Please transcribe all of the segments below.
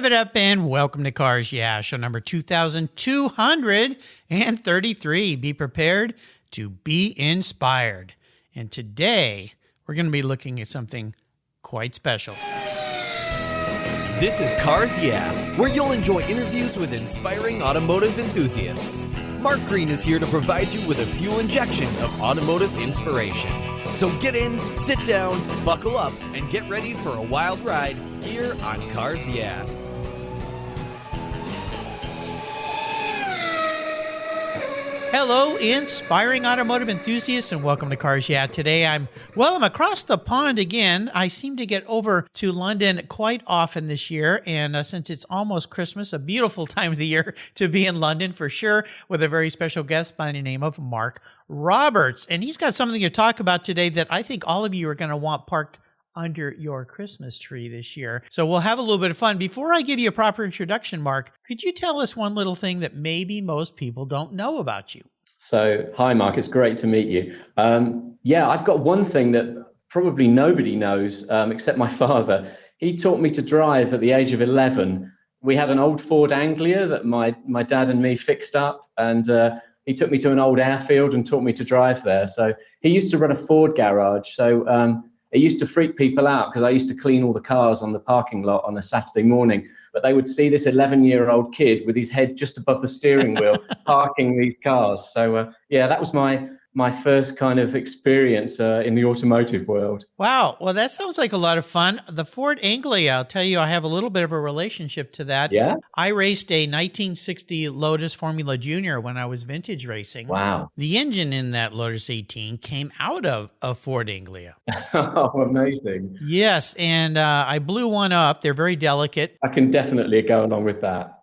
Rev it up and welcome to Cars Yeah, show number 2233. Be prepared to be inspired. And today, we're going to be looking at something quite special. This is Cars Yeah, where you'll enjoy interviews with inspiring automotive enthusiasts. Mark Green is here to provide you with a fuel injection of automotive inspiration. So get in, sit down, buckle up, and get ready for a wild ride here on Cars Yeah. Hello, inspiring automotive enthusiasts, and welcome to Cars Yeah. Today, I'm across the pond again. I seem to get over to London quite often this year, and since it's almost Christmas, a beautiful time of the year to be in London for sure, with a very special guest by the name of Mark Roberts. And he's got something to talk about today that I think all of you are going to want parked under your Christmas tree this year. So we'll have a little bit of fun. Before I give you a proper introduction, Mark, could you tell us one little thing that maybe most people don't know about you? So, hi, Mark. It's great to meet you. I've got one thing that probably nobody knows except my father. He taught me to drive at the age of 11. We had an old Ford Anglia that my dad and me fixed up, and he took me to an old airfield and taught me to drive there. So he used to run a Ford garage. So it used to freak people out because I used to clean all the cars on the parking lot on a Saturday morning. But they would see this 11-year-old kid with his head just above the steering wheel parking these cars. So, that was my first kind of experience in the automotive world. Wow. Well, that sounds like a lot of fun. The Ford Anglia, I'll tell you, I have a little bit of a relationship to that. Yeah? I raced a 1960 Lotus Formula Junior when I was vintage racing. Wow. The engine in that Lotus 18 came out of a Ford Anglia. Oh, amazing. Yes, and I blew one up. They're very delicate. I can definitely go along with that.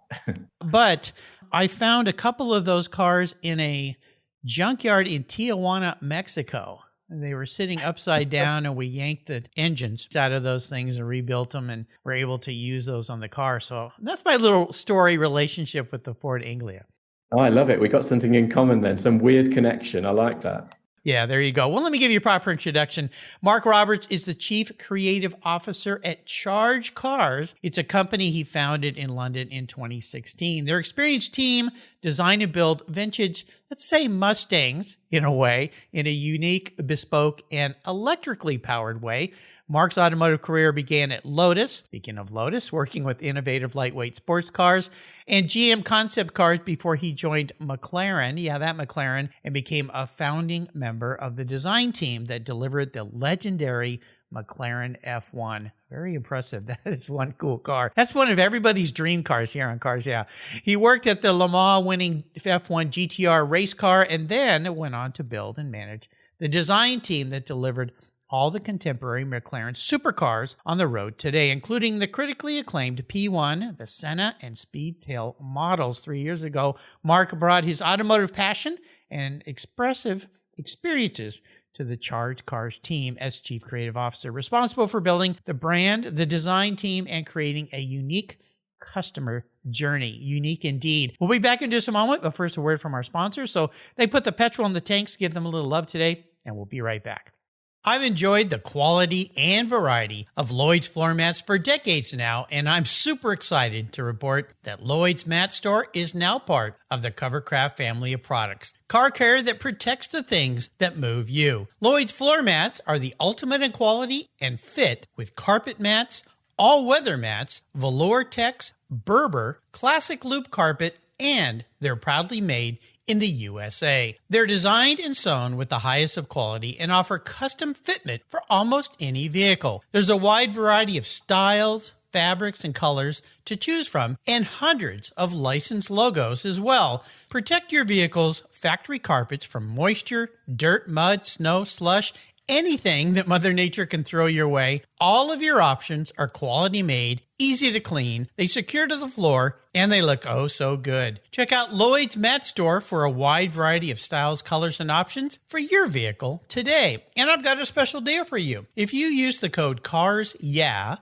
But I found a couple of those cars in a junkyard in Tijuana, Mexico. They were sitting upside down, and we yanked the engines out of those things and rebuilt them, and were able to use those on the car. So that's my little story relationship with the Ford Anglia. Oh, I love it. We got something in common then, some weird connection. I like that. Yeah, there you go. Well, let me give you a proper introduction. Mark Roberts is the Chief Creative Officer at Charge Cars. It's a company he founded in London in 2016. Their experienced team designed and built vintage, let's say Mustangs, in a way, in a unique, bespoke, and electrically powered way. Mark's automotive career began at Lotus, speaking of Lotus, working with innovative lightweight sports cars and GM concept cars before he joined McLaren, that McLaren, and became a founding member of the design team that delivered the legendary McLaren F1. Very impressive. That is one cool car. That's one of everybody's dream cars here on Cars Yeah. He worked at the Le Mans winning F1 GTR race car and then went on to build and manage the design team that delivered all the contemporary McLaren supercars on the road today, including the critically acclaimed P1, the Senna, and Speedtail models. 3 years ago, Mark brought his automotive passion and expressive experiences to the Charge Cars team as Chief Creative Officer, responsible for building the brand, the design team, and creating a unique customer journey. Unique indeed. We'll be back in just a moment, but first a word from our sponsors. So they put the petrol in the tanks, give them a little love today, and we'll be right back. I've enjoyed the quality and variety of Lloyd's floor mats for decades now, and I'm super excited to report that Lloyd's Mat Store is now part of the Covercraft family of products. Car care that protects the things that move you. Lloyd's floor mats are the ultimate in quality and fit with carpet mats, all-weather mats, velour techs, Berber, classic loop carpet, and they're proudly made in the USA. They're designed and sewn with the highest of quality and offer custom fitment for almost any vehicle. There's a wide variety of styles, fabrics, and colors to choose from, and hundreds of licensed logos as well. Protect your vehicle's factory carpets from moisture, dirt, mud, snow, slush, anything that Mother Nature can throw your way. All of your options are quality made, easy to clean, they secure to the floor, and they look oh so good. Check out Lloyd's Mat Store for a wide variety of styles, colors, and options for your vehicle today. And I've got a special deal for you. If you use the code CARSYEAH,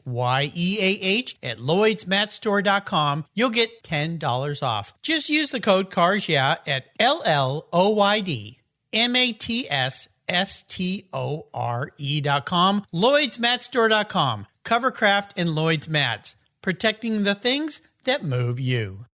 CARSYEAH at LloydsMatStore.com, you'll get $10 off. Just use the code CARSYEAH at LLOYDMATSSTORE.com, LloydsMatStore.com. Covercraft, and Lloyd's Mats, protecting the things that move you.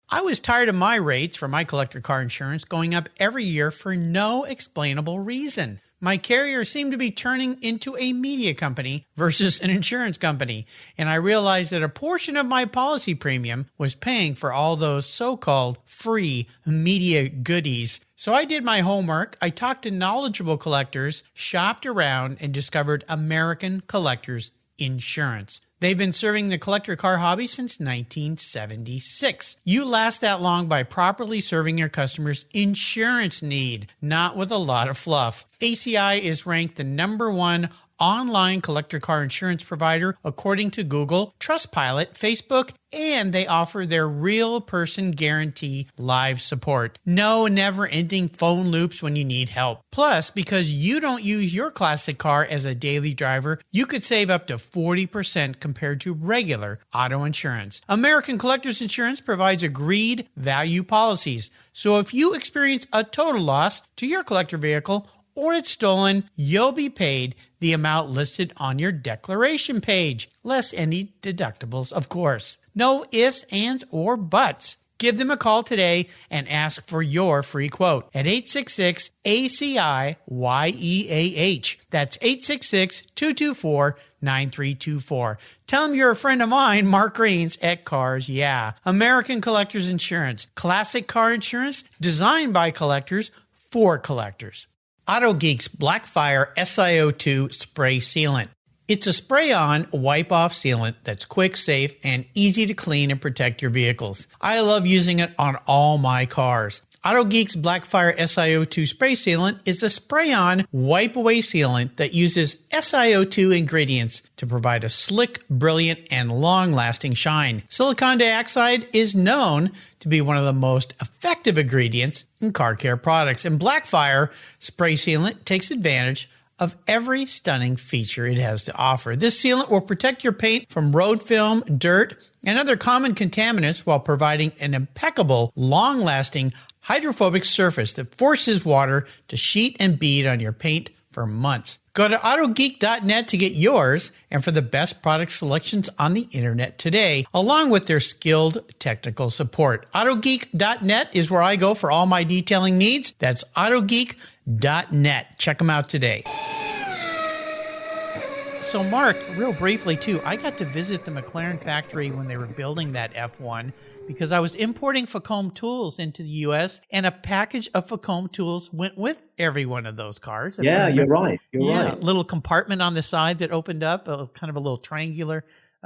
I was tired of my rates for my collector car insurance going up every year for no explainable reason. My carrier seemed to be turning into a media company versus an insurance company, and I realized that a portion of my policy premium was paying for all those so-called free media goodies. So I did my homework, I talked to knowledgeable collectors, shopped around, and discovered American Collectors Insurance. They've been serving the collector car hobby since 1976. You last that long by properly serving your customers' insurance need, not with a lot of fluff. ACI is ranked the #1 online collector car insurance provider according to Google, Trustpilot, Facebook, and they offer their real person guarantee live support. No never-ending phone loops when you need help. Plus, because you don't use your classic car as a daily driver, you could save up to 40% compared to regular auto insurance. American Collectors Insurance provides agreed value policies. So if you experience a total loss to your collector vehicle or it's stolen, you'll be paid the amount listed on your declaration page, less any deductibles, of course. No ifs, ands, or buts. Give them a call today and ask for your free quote at 866-ACI-YEAH. That's 866-224-9324. Tell them you're a friend of mine, Mark Greens at Cars Yeah. American Collectors Insurance. Classic car insurance designed by collectors for collectors. AutoGeek's Blackfire SiO2 Spray Sealant. It's a spray-on, wipe-off sealant that's quick, safe, and easy to clean and protect your vehicles. I love using it on all my cars. AutoGeek's Blackfire SiO2 Spray Sealant is a spray-on, wipe-away sealant that uses SiO2 ingredients to provide a slick, brilliant, and long-lasting shine. Silicon dioxide is known to be one of the most effective ingredients in car care products, and Blackfire Spray Sealant takes advantage of every stunning feature it has to offer. This sealant will protect your paint from road film, dirt, and other common contaminants while providing an impeccable, long-lasting, hydrophobic surface that forces water to sheet and bead on your paint for months. Go to autogeek.net to get yours and for the best product selections on the internet today, along with their skilled technical support. Autogeek.net is where I go for all my detailing needs. That's autogeek.net. Check them out today. So Mark, real briefly too, I got to visit the McLaren factory when they were building that F1 because I was importing Facom tools into the U.S. and a package of Facom tools went with every one of those cars. Yeah, you're right. You're right. Little compartment on the side that opened up, kind of a little triangular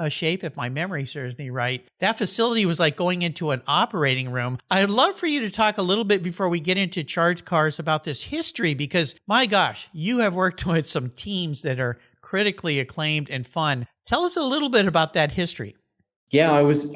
shape, if my memory serves me right. That facility was like going into an operating room. I'd love for you to talk a little bit before we get into Charge Cars about this history, because my gosh, you have worked with some teams that are critically acclaimed and fun. Tell us a little bit about that history. Yeah, I was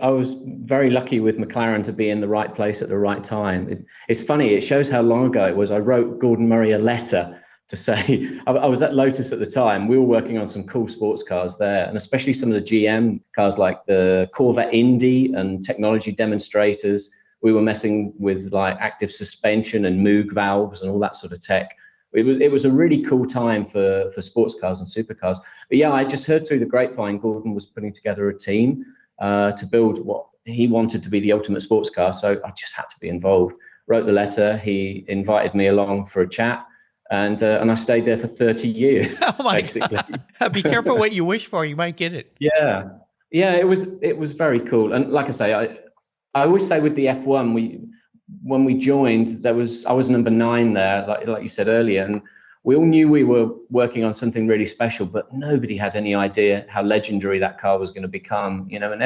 very lucky with McLaren to be in the right place at the right time. It's funny, it shows how long ago it was. I wrote Gordon Murray a letter to say, I was at Lotus at the time. We were working on some cool sports cars there, and especially some of the GM cars like the Corvette Indy and technology demonstrators. We were messing with like active suspension and Moog valves and all that sort of tech. It was a really cool time for sports cars and supercars. But yeah, I just heard through the grapevine Gordon was putting together a team to build what he wanted to be the ultimate sports car. So I just had to be involved. Wrote the letter. He invited me along for a chat, and I stayed there for 30 years. Oh my basically. God. Be careful what you wish for. You might get it. Yeah. It was very cool. And like I say, I always say with the F1, when we joined, I was number 9 there, like you said earlier, and we all knew we were working on something really special, but nobody had any idea how legendary that car was going to become. And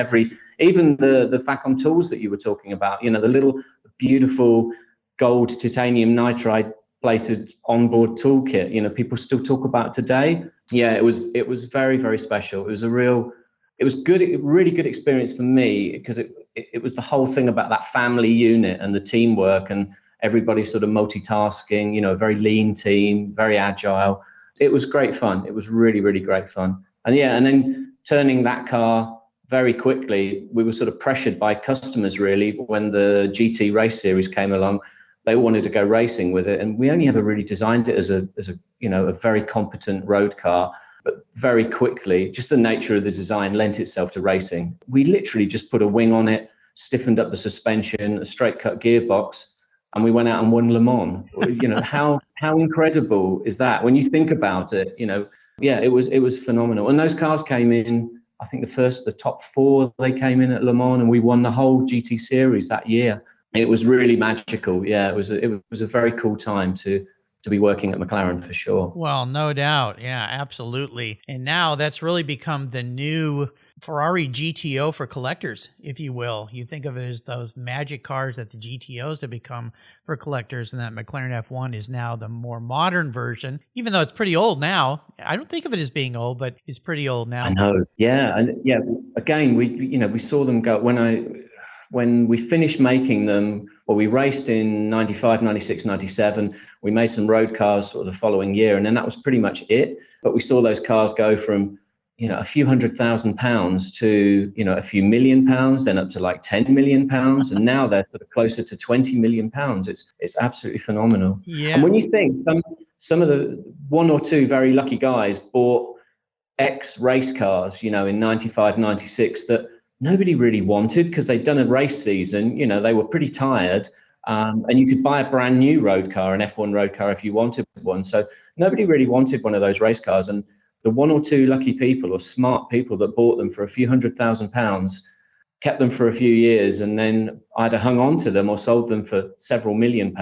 even the Facom tools that you were talking about, the little beautiful gold titanium nitride plated onboard toolkit, people still talk about today. Yeah, it was very, very special. It was really good experience for me because it was the whole thing about that family unit and the teamwork and everybody sort of multitasking, a very lean team, very agile. It was great fun. It was really, really great fun. And then turning that car very quickly, we were sort of pressured by customers really when the GT race series came along. They all wanted to go racing with it. And we only ever really designed it as a very competent road car. but very quickly, just the nature of the design lent itself to racing. We literally just put a wing on it, stiffened up the suspension, a straight cut gearbox, and we went out and won Le Mans. How incredible is that when you think about it? Yeah, it was phenomenal. And those cars came in, I think the top four, they came in at Le Mans, and we won the whole GT series that year. It was really magical. Yeah, it was a very cool time to be working at McLaren, for sure. Well, no doubt. Yeah, absolutely. And now that's really become the new Ferrari GTO for collectors, if you will. You think of it as those magic cars that the GTOs have become for collectors, and that McLaren F1 is now the more modern version, even though it's pretty old now. I don't think of it as being old, but it's pretty old now. I know. Yeah. And yeah, again, we saw them go when we finished making them. Well, we raced in 95, 96, 97. We made some road cars sort of the following year, and then that was pretty much it. But we saw those cars go from, a few £100,000 to, a few £1 million, then up to like £10 million. And now they're sort of closer to £20 million. It's absolutely phenomenal. Yeah. And when you think some of the one or two very lucky guys bought X race cars, in 95, 96 that nobody really wanted because they'd done a race season, they were pretty tired. And you could buy a brand new road car, an F1 road car, if you wanted one. So nobody really wanted one of those race cars. And the one or two lucky people or smart people that bought them for a few £100,000 kept them for a few years and then either hung on to them or sold them for several £1 million.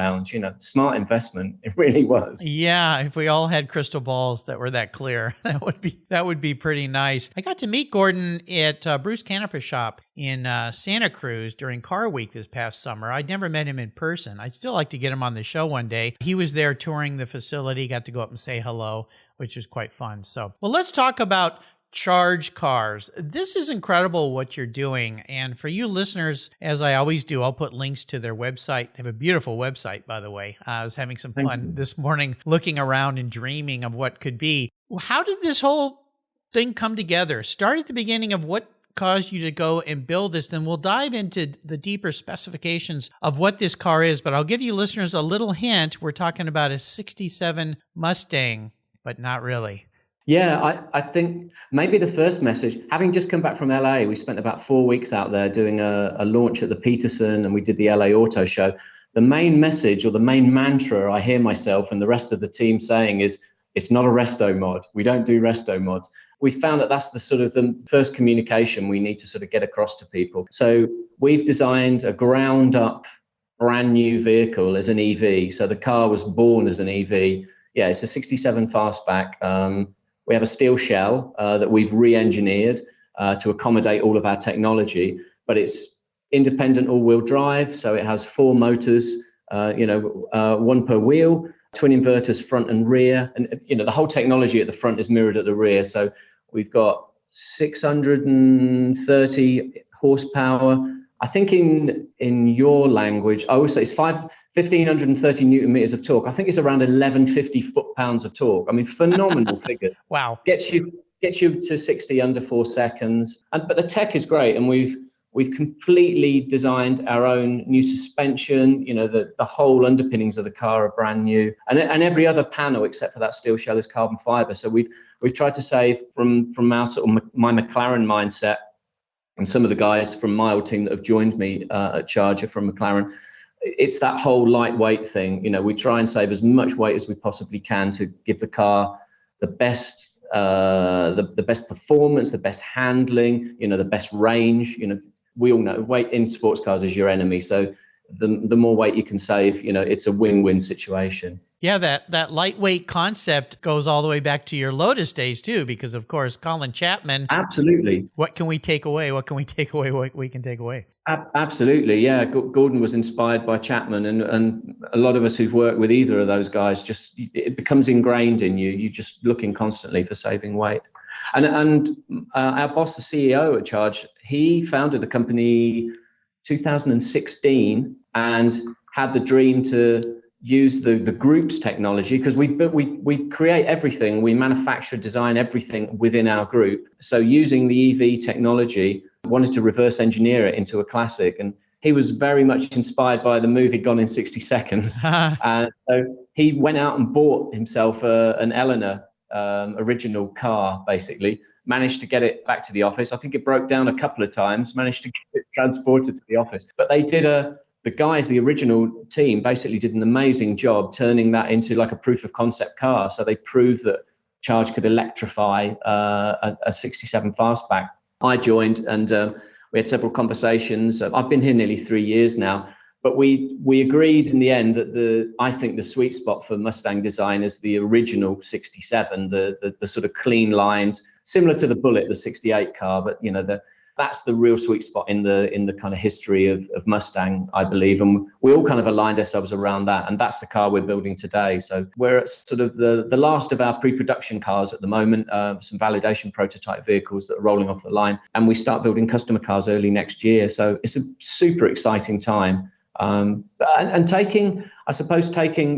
Smart investment. It really was. Yeah, if we all had crystal balls that were that clear, that would be pretty nice. I got to meet Gordon at Bruce Canepa's shop in Santa Cruz during Car Week this past summer. I'd never met him in person. I'd still like to get him on the show one day. He was there touring the facility, got to go up and say hello, which was quite fun. So, well, let's talk about Charge Cars. This is incredible what you're doing. And for you listeners, as I always do, I'll put links to their website. They have a beautiful website, by the way. I was having some fun this morning looking around and dreaming of what could be. How did this whole thing come together? Start at the beginning of what caused you to go and build this. Then we'll dive into the deeper specifications of what this car is. But I'll give you listeners a little hint. We're talking about a 67 Mustang, but not really. Yeah, I think maybe the first message, having just come back from LA, we spent about 4 weeks out there doing a launch at the Peterson, and we did the LA Auto Show. The main message or the main mantra I hear myself and the rest of the team saying is, it's not a resto mod. We don't do resto mods. We found that that's the sort of the first communication we need to sort of get across to people. So we've designed a ground up brand new vehicle as an EV. So the car was born as an EV. Yeah, it's a 67 fastback. We have a steel shell that we've re-engineered to accommodate all of our technology, but it's independent all-wheel drive. So it has 4 motors, one per wheel, twin inverters front and rear. And, the whole technology at the front is mirrored at the rear. So we've got 630 horsepower. I think in your language, I would say it's 1,530 Newton meters of torque. I think it's around 1,150 foot-pounds of torque. I mean, phenomenal figure. Wow. Gets you to 60 under 4 seconds. But the tech is great, and we've completely designed our own new suspension. The whole underpinnings of the car are brand new, and every other panel except for that steel shell is carbon fiber. So we've tried to save from our sort of my McLaren mindset, and some of the guys from my old team that have joined me at Charger from McLaren. It's that whole lightweight thing. We try and save as much weight as we possibly can to give the car the best the best performance, the best handling, the best range. We all know weight in sports cars is your enemy. So the more weight you can save, it's a win-win situation. Yeah, that lightweight concept goes all the way back to your Lotus days too, because of course, Colin Chapman. Absolutely. What can we take away? What can we take away? What we can take away? Absolutely. Yeah. Gordon was inspired by Chapman, and a lot of us who've worked with either of those guys, it becomes ingrained in you. You're just looking constantly for saving weight. And our boss, the CEO at Charge, he founded the company 2016 and had the dream to use the group's technology, because we create everything, we manufacture, design everything within our group. So using the EV technology, wanted to reverse engineer it into a classic. And he was very much inspired by the movie Gone in 60 Seconds. And so he went out and bought himself an Eleanor original car, basically. Managed to get it back to the office. I think it broke down a couple of times, managed to get it transported to the office. But they did the original team basically did an amazing job turning that into like a proof of concept car. So they proved that Charge could electrify a 67 fastback. I joined and we had several conversations. I've been here nearly 3 years now, but we agreed in the end that I think the sweet spot for Mustang design is the original 67, the sort of clean lines, similar to the Bullet, the 68 car, but that's the real sweet spot in the kind of history of Mustang, I believe. And we all kind of aligned ourselves around that. And that's the car we're building today. So we're at sort of the last of our pre-production cars at the moment, some validation prototype vehicles that are rolling off the line. And we start building customer cars early next year. So it's a super exciting time. And taking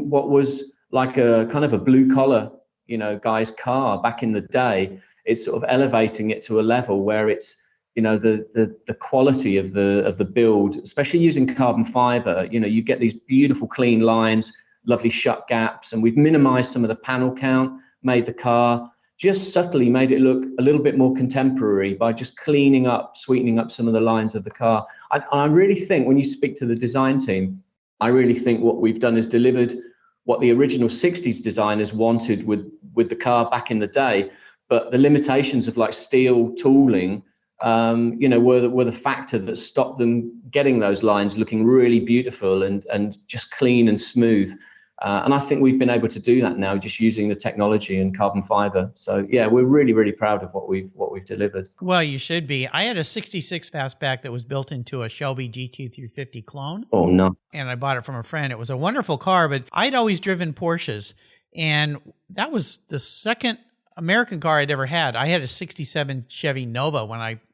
what was like a kind of a blue collar, guy's car back in the day, it's sort of elevating it to a level where it's, the quality of the build, especially using carbon fiber, you get these beautiful clean lines, lovely shut gaps, and we've minimized some of the panel count, made the car just subtly made it look a little bit more contemporary by just cleaning up, sweetening up some of the lines of the car. I really think when you speak to the design team, I really think what we've done is delivered what the original 60s designers wanted with the car back in the day, but the limitations of like steel tooling were the factor that stopped them getting those lines looking really beautiful and just clean and smooth. And I think we've been able to do that now just using the technology and carbon fiber. So yeah, we're really, really proud of what we've delivered. Well, you should be. I had a 66 fastback that was built into a Shelby GT350 clone. Oh, no. And I bought it from a friend. It was a wonderful car, but I'd always driven Porsches. And that was the second American car I'd ever had. I had a 67 Chevy Nova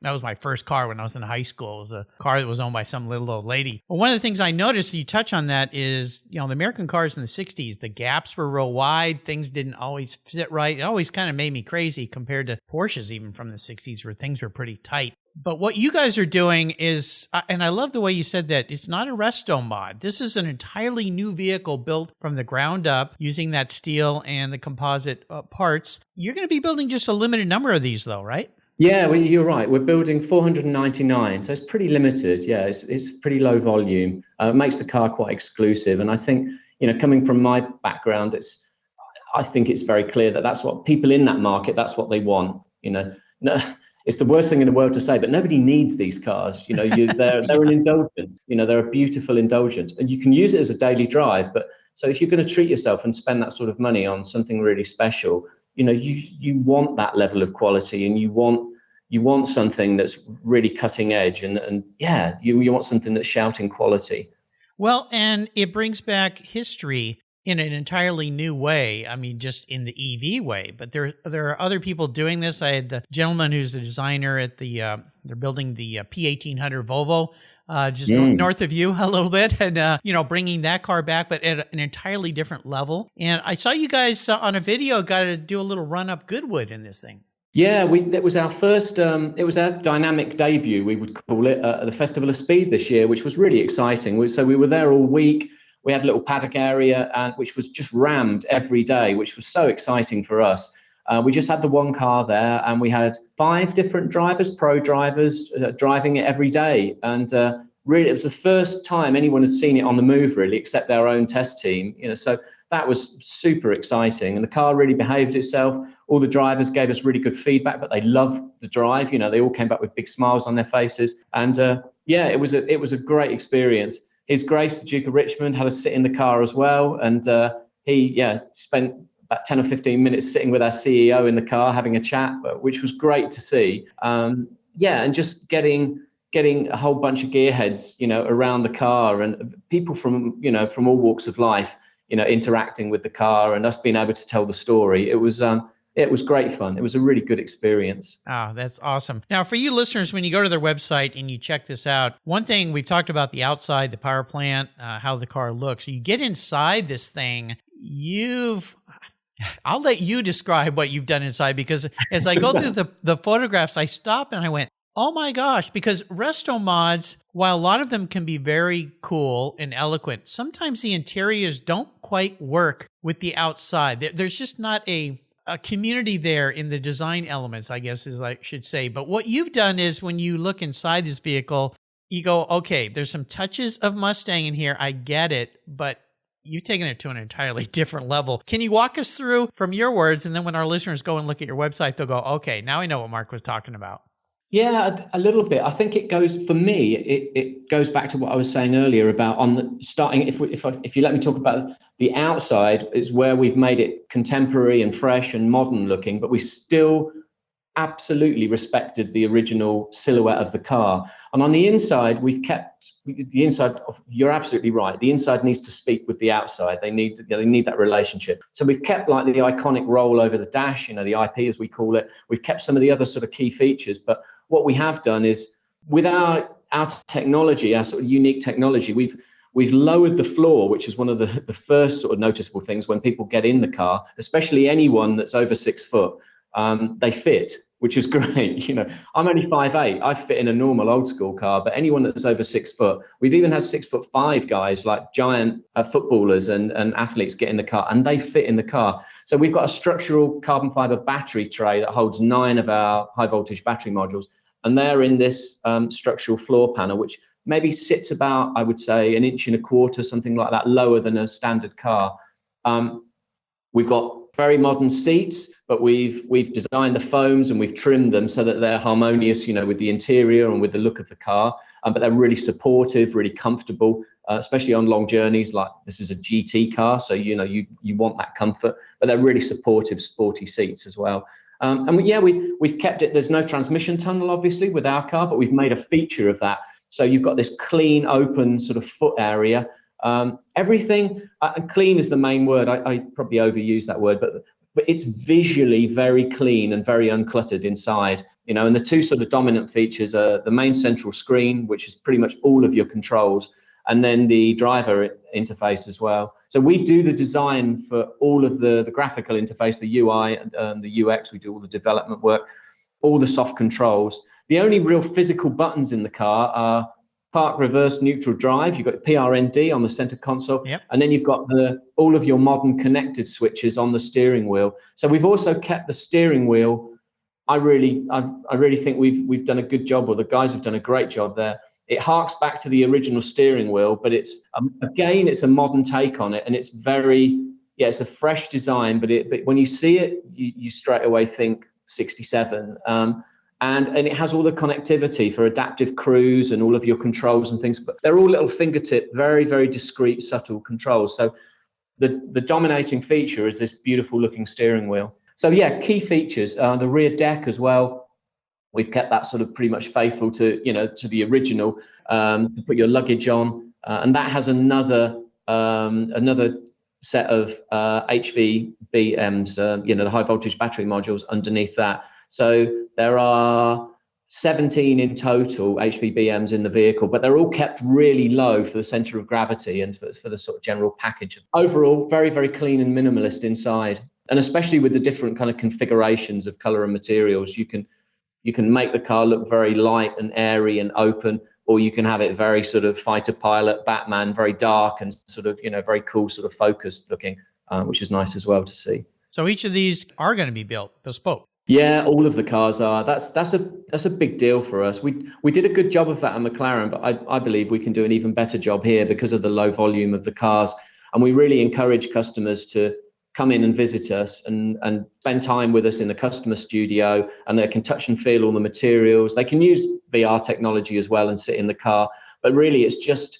that was my first car when I was in high school. It was a car that was owned by some little old lady. But one of the things I noticed, you touch on that, is, the American cars in the 60s, the gaps were real wide. Things didn't always fit right. It always kind of made me crazy compared to Porsches even from the 60s where things were pretty tight. But what you guys are doing is, and I love the way you said that, it's not a resto mod. This is an entirely new vehicle built from the ground up using that steel and the composite parts. You're going to be building just a limited number of these though, right? Yeah, well, you're right. We're building 499, so it's pretty limited. Yeah, it's pretty low volume. It makes the car quite exclusive. And I think, coming from my background, I think it's very clear that that's what people in that market, that's what they want. No, it's the worst thing in the world to say, but nobody needs these cars. They're an indulgence. They're a beautiful indulgence, and you can use it as a daily drive. But so if you're going to treat yourself and spend that sort of money on something really special, you want that level of quality, and you want something that's really cutting edge, and you want something that's shouting quality. Well, and it brings back history in an entirely new way. I mean, just in the EV way, but there are other people doing this. I had the gentleman who's the designer at they're building the P1800 Volvo, just north of you a little bit, and bringing that car back, but at an entirely different level. And I saw you guys on a video got to do a little run up Goodwood in this thing. Yeah, that was our first. It was our dynamic debut, we would call it, at the Festival of Speed this year, which was really exciting. So we were there all week. We had a little paddock area, which was just rammed every day, which was so exciting for us. We just had the one car there, and we had 5 different drivers, pro drivers, driving it every day. And really, it was the first time anyone had seen it on the move, really, except their own test team. So that was super exciting. And the car really behaved itself. All the drivers gave us really good feedback, but they loved the drive. They all came back with big smiles on their faces. And it was a great experience. His Grace, the Duke of Richmond, had us sit in the car as well. And he spent about 10 or 15 minutes sitting with our CEO in the car having a chat, which was great to see. And just getting a whole bunch of gearheads, around the car, and people from all walks of life, interacting with the car, and us being able to tell the story. It was great fun. It was a really good experience. Oh, that's awesome. Now, for you listeners, when you go to their website and you check this out, one thing we've talked about the outside, the power plant, how the car looks. You get inside this thing, I'll let you describe what you've done inside, because as I go through the photographs, I stop and I went, oh my gosh, because resto mods, while a lot of them can be very cool and eloquent, sometimes the interiors don't quite work with the outside. There's just not a a community there in the design elements, I guess is I should say. But what you've done is when you look inside this vehicle, you go, okay, there's some touches of Mustang in here. I get it, but you've taken it to an entirely different level. Can you walk us through from your words? And then when our listeners go and look at your website, they'll go, okay, now I know what Mark was talking about. Yeah, a little bit. I think it goes, for me, it goes back to what I was saying earlier about on the starting. If you let me talk about the outside, is where we've made it contemporary and fresh and modern looking, but we still absolutely respected the original silhouette of the car. And on the inside, we've kept the inside. You're absolutely right. The inside needs to speak with the outside. They need that relationship. So we've kept like the iconic roll over the dash, the IP as we call it. We've kept some of the other sort of key features, but what we have done is with our technology, our sort of unique technology, we've lowered the floor, which is one of the first sort of noticeable things when people get in the car, especially anyone that's over 6 foot. They fit, which is great. I'm only 5'8". I fit in a normal old school car, but anyone that's over 6 foot, we've even had 6'5" guys like giant footballers and athletes get in the car and they fit in the car. So we've got a structural carbon fiber battery tray that holds 9 of our high voltage battery modules. And they're in this structural floor panel, which maybe sits about, I would say, 1.25 inches, something like that, lower than a standard car. We've got very modern seats, but we've designed the foams and we've trimmed them so that they're harmonious, with the interior and with the look of the car. But they're really supportive, really comfortable, especially on long journeys. Like this is a GT car, so you want that comfort. But they're really supportive, sporty seats as well. We've kept it. There's no transmission tunnel, obviously, with our car, but we've made a feature of that. So you've got this clean, open sort of foot area. Everything clean is the main word. I probably overuse that word, but it's visually very clean and very uncluttered inside. And the two sort of dominant features are the main central screen, which is pretty much all of your controls, and then the driver interface as well. So we do the design for all of the graphical interface, the UI and the UX. We do all the development work, all the soft controls. The only real physical buttons in the car are park, reverse, neutral, drive. You've got PRND on the center console, Yep. And then you've got all of your modern connected switches on the steering wheel. So we've also kept the steering wheel. I really think we've done a good job, or the guys have done a great job there. It harks back to the original steering wheel, but it's it's a modern take on it, and it's it's a fresh design. But when you see it, you straight away think 67. And it has all the connectivity for adaptive cruise and all of your controls and things, but they're all little fingertip, very, very discreet, subtle controls. So the dominating feature is this beautiful looking steering wheel. So yeah, key features, the rear deck as well. We've kept that sort of pretty much faithful to the original, to put your luggage on. And that has another set of HVBMs, the high voltage battery modules underneath that. So there are 17 in total HVBMs in the vehicle, but they're all kept really low for the center of gravity and for the sort of general package. Overall, very, very clean and minimalist inside. And especially with the different kind of configurations of color and materials, you can make the car look very light and airy and open, or you can have it very sort of fighter pilot, Batman, very dark and sort of, very cool, sort of focused looking, which is nice as well to see. So each of these are going to be built bespoke. Yeah, all of the cars are. That's a big deal for us. We did a good job of that at McLaren, but I believe we can do an even better job here because of the low volume of the cars. And we really encourage customers to come in and visit us and spend time with us in the customer studio, and they can touch and feel all the materials. They can use VR technology as well and sit in the car. But really, it's just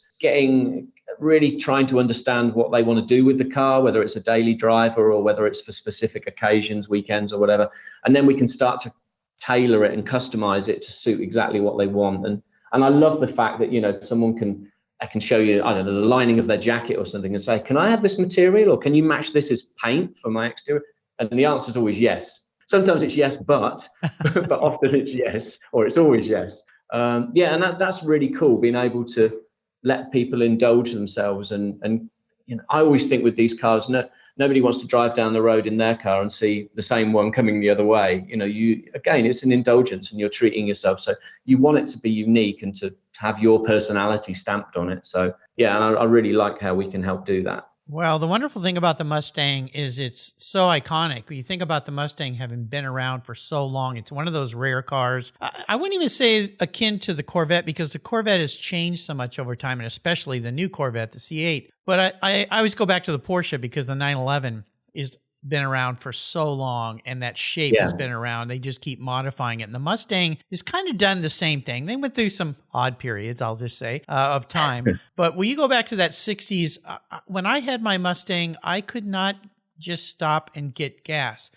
really trying to understand what they want to do with the car, whether it's a daily driver or whether it's for specific occasions, weekends or whatever. And then we can start to tailor it and customize it to suit exactly what they want. And I love the fact that, I can show you, I don't know, the lining of their jacket or something and say, can I have this material, or can you match this as paint for my exterior? And the answer is always yes. Sometimes it's yes, but often it's yes, or it's always yes. And that's really cool, being able to let people indulge themselves. And I always think with these cars, nobody wants to drive down the road in their car and see the same one coming the other way. It's an indulgence and you're treating yourself. So you want it to be unique and to have your personality stamped on it. So yeah, and I really like how we can help do that. Well, the wonderful thing about the Mustang is it's so iconic. When you think about the Mustang having been around for so long, it's one of those rare cars. I wouldn't even say akin to the Corvette because the Corvette has changed so much over time, and especially the new Corvette, the C8. But I always go back to the Porsche because the 911 is been around for so long and that shape has been around. They just keep modifying it. And the Mustang has kind of done the same thing. They went through some odd periods, I'll just say, of time. But when you go back to that 60s, when I had my Mustang, I could not just stop and get gas.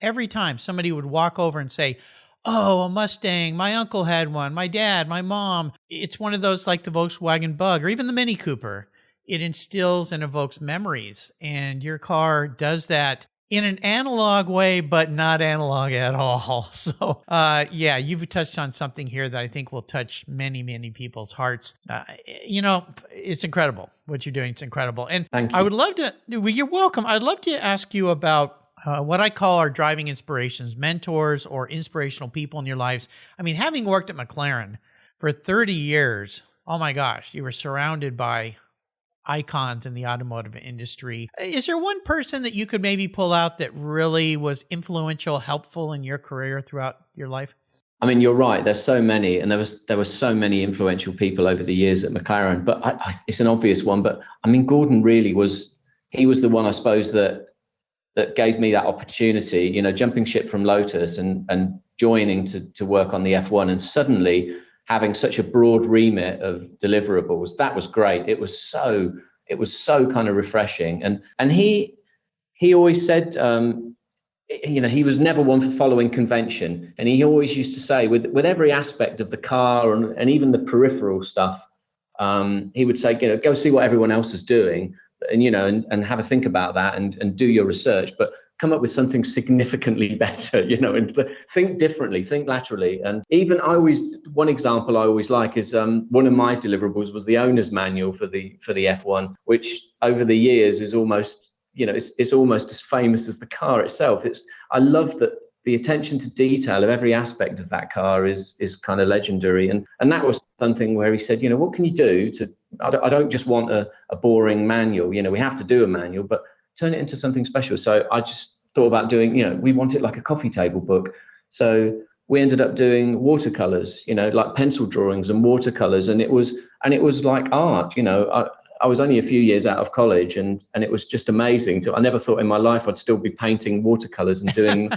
Every time somebody would walk over and say, "Oh, a Mustang. My uncle had one. My dad, my mom." It's one of those like the Volkswagen Bug or even the Mini Cooper. It instills and evokes memories, and your car does that in an analog way, but not analog at all. So, yeah, you've touched on something here that I think will touch many, many people's hearts. It's incredible what you're doing. It's incredible. And Thank you. I would love to, well, you're welcome. I'd love to ask you about what I call our driving inspirations, mentors or inspirational people in your lives. I mean, having worked at McLaren for 30 years, oh my gosh, you were surrounded by icons in the automotive industry. Is there one person that you could maybe pull out that really was helpful in your career throughout your life? I mean, you're right. There's so many, and there were so many influential people over the years at McLaren. But it's an obvious one. But I mean, Gordon really was. He was the one, I suppose, that gave me that opportunity. You know, jumping ship from Lotus and joining to work on the F1, and suddenly having such a broad remit of deliverables. That was great. It was so kind of refreshing. And he always said, he was never one for following convention. And he always used to say with every aspect of the car and even the peripheral stuff, he would say, go see what everyone else is doing and have a think about that and do your research, but come up with something significantly better, and think differently, think laterally. And even one example I always like is one of my deliverables was the owner's manual for the F1, which over the years is almost, it's almost as famous as the car itself. I love that the attention to detail of every aspect of that car is kind of legendary. And that was something where he said, what can you do I don't just want a boring manual, we have to do a manual, but turn it into something special. So I just thought about doing, we want it like a coffee table book. So we ended up doing watercolors, like pencil drawings and watercolors. And it was like art, I was only a few years out of college and it was just amazing. I never thought in my life I'd still be painting watercolors and doing,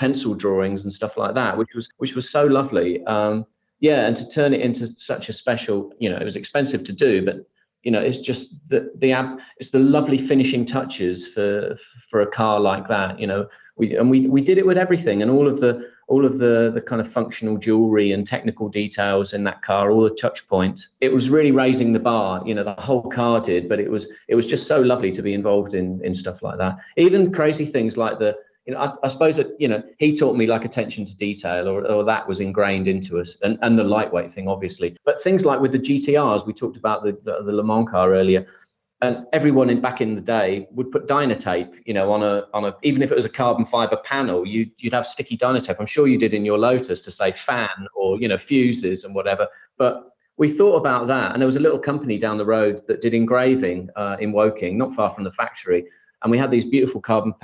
pencil drawings and stuff like that, which was so lovely. And to turn it into such a special, it was expensive to do, but it's just it's the lovely finishing touches for a car like that. We did it with everything and all of the kind of functional jewelry and technical details in that car, all the touch points. It was really raising the bar. The whole car did, but it was just so lovely to be involved in stuff like that. Even crazy things like I suppose that, he taught me like attention to detail or that was ingrained into us and the lightweight thing, obviously. But things like with the GTRs, we talked about the Le Mans car earlier, and everyone back in the day would put Dynatape, on a even if it was a carbon fiber panel, you'd have sticky Dynatape. I'm sure you did in your Lotus to say fan or, fuses and whatever. But we thought about that. And there was a little company down the road that did engraving in Woking, not far from the factory. And we had these beautiful carbon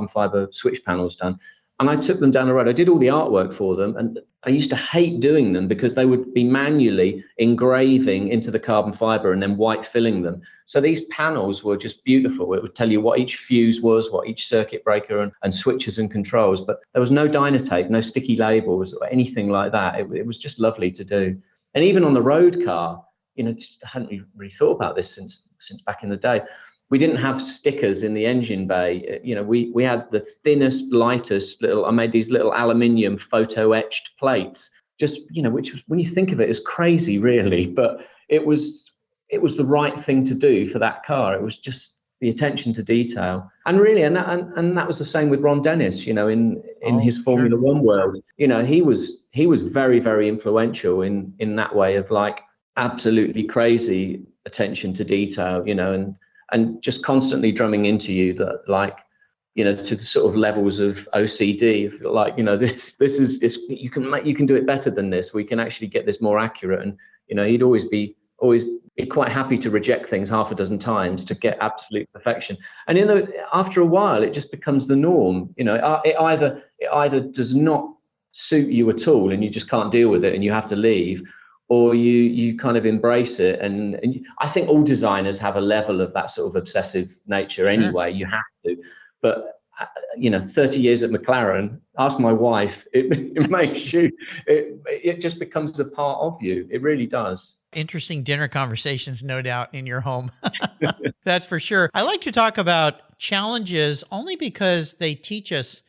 fiber switch panels done. And I took them down the road. I did all the artwork for them. And I used to hate doing them because they would be manually engraving into the carbon fiber and then white filling them. So these panels were just beautiful. It would tell you what each fuse was, what each circuit breaker and switches and controls. But there was no Dynatape, no sticky labels or anything like that. It was just lovely to do. And even on the road car, just hadn't really thought about this since back in the day. We didn't have stickers in the engine bay. We had the thinnest, lightest I made these little aluminium photo etched plates, just, which was, when you think of it, is crazy really, but it was the right thing to do for that car. It was just the attention to detail. And really, and that was the same with Ron Dennis, in his Formula One world. He was very, very influential in that way of like absolutely crazy attention to detail, and just constantly drumming into you that to the sort of levels of OCD, this is you can do it better than this. We can actually get this more accurate. And he'd always be always be quite happy to reject things half a dozen times to get absolute perfection. And after a while, it just becomes the norm. It either does not suit you at all, and you just can't deal with it, and you have to leave, or you kind of embrace it. And I think all designers have a level of that sort of obsessive nature. Sure. Anyway. You have to. But 30 years at McLaren, ask my wife, it makes you, it just becomes a part of you. It really does. Interesting dinner conversations, no doubt, in your home. That's for sure. I like to talk about challenges only because they teach us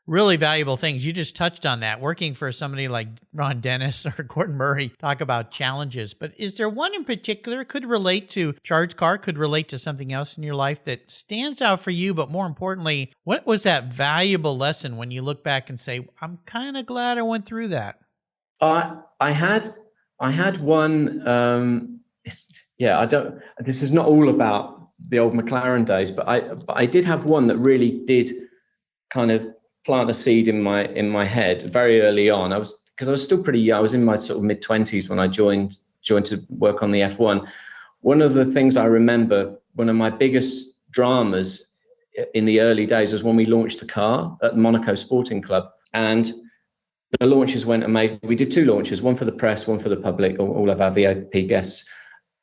really valuable things. You just touched on that. Working for somebody like Ron Dennis or Gordon Murray, talk about challenges. But is there one in particular, could relate to Charge Car, could relate to something else in your life that stands out for you? But more importantly, what was that valuable lesson when you look back and say, I'm kind of glad I went through that? I had one. This is not all about the old McLaren days, but I did have one that really did kind of plant a seed in my head very early on. Because I was still pretty young. I was in my sort of mid-20s when I joined to work on the F1. One of the things I remember, one of my biggest dramas in the early days was when we launched the car at Monaco Sporting Club. And the launches went amazing. We did 2 launches, one for the press, one for the public, all of our VIP guests.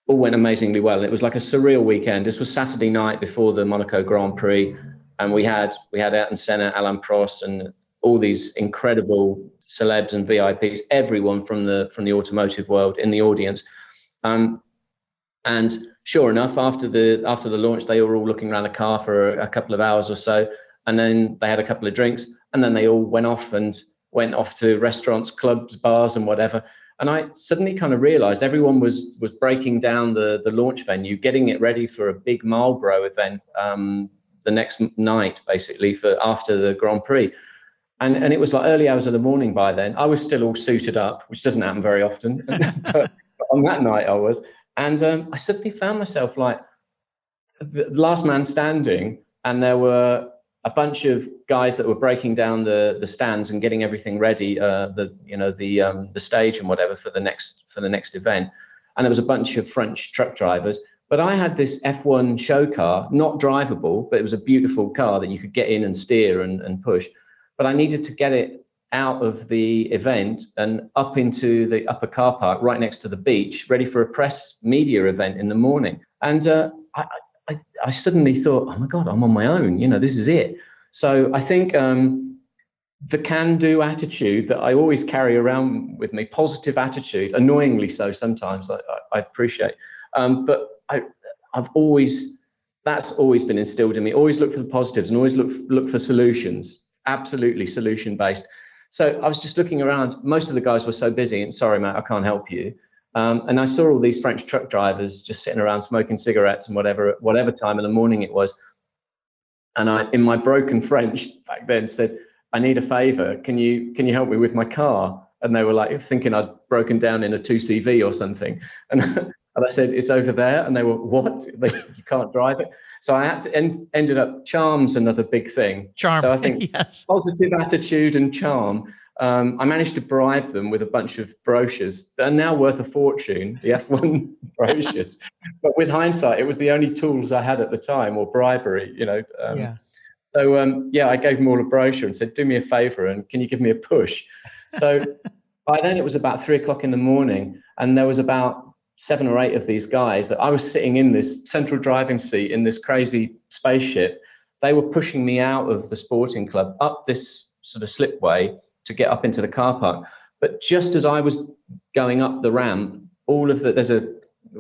All went amazingly well. And it was like a surreal weekend. This was Saturday night before the Monaco Grand Prix. And we had Ayrton Senna, Alain Prost, and all these incredible celebs and VIPs, everyone from the automotive world in the audience. And sure enough, after the launch, they were all looking around the car for a couple of hours or so, and then they had a couple of drinks, and then they all went off to restaurants, clubs, bars, and whatever. And I suddenly kind of realized everyone was breaking down the launch venue, getting it ready for a big Marlboro event the next night, basically, for after the Grand Prix. And it was like early hours of the morning by then. I was still all suited up, which doesn't happen very often. but on that night I was. And I suddenly found myself like the last man standing, and there were a bunch of guys that were breaking down the stands and getting everything ready, the stage and whatever for the next event. And there was a bunch of French truck drivers. But I had this F1 show car, not drivable, but it was a beautiful car that you could get in and steer and push. But I needed to get it out of the event and up into the upper car park right next to the beach, ready for a press media event in the morning. And I suddenly thought, oh my God, I'm on my own. This is it. So I think the can-do attitude that I always carry around with me, positive attitude, annoyingly so sometimes, I appreciate. But that's always been instilled in me. Always look for the positives and always look for solutions. Absolutely solution-based. So I was just looking around. Most of the guys were so busy, and sorry, mate, I can't help you. And I saw all these French truck drivers just sitting around smoking cigarettes and whatever time in the morning it was. And I, in my broken French back then, said, I need a favor. Can you help me with my car? And they were like thinking I'd broken down in a 2CV or something. And I said, it's over there. And they were, what? You can't drive it. So I had to ended up, charm's another big thing. Charm. So I think yes. Positive attitude and charm. I managed to bribe them with a bunch of brochures that are now worth a fortune, the F1 brochures. But with hindsight, it was the only tools I had at the time, or bribery, Yeah. So I gave them all a brochure and said, do me a favor and can you give me a push? So by then it was about 3:00 in the morning, and there was about 7 or 8 of these guys that I was sitting in this central driving seat in this crazy spaceship. They were pushing me out of the sporting club up this sort of slipway to get up into the car park. But just as I was going up the ramp, there's a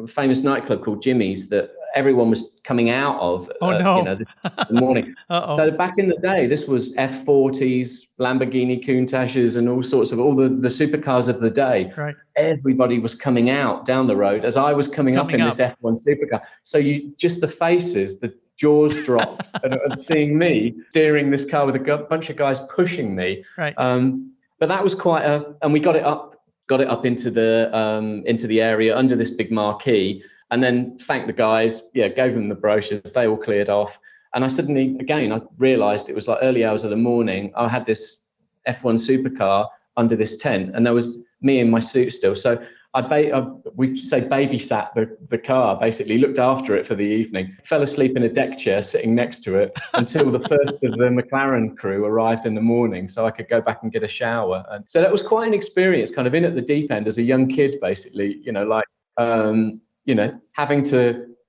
famous nightclub called Jimmy's that everyone was coming out of the morning. So back in the day, this was F40s, Lamborghini Countaches, and all sorts of all the supercars of the day. Right. Everybody was coming out down the road as I was coming up in this F1 supercar. So just the faces, the jaws dropped and seeing me steering this car with a bunch of guys pushing me. Right. But that was quite and we got it up into the area under this big marquee, and then thanked the guys, gave them the brochures, they all cleared off. And I suddenly, again, I realized it was like early hours of the morning. I had this F1 supercar under this tent, and there was me in my suit still. So we say babysat the car, basically looked after it for the evening, fell asleep in a deck chair sitting next to it until the first of the McLaren crew arrived in the morning, so I could go back and get a shower. And so that was quite an experience, kind of in at the deep end as a young kid, basically,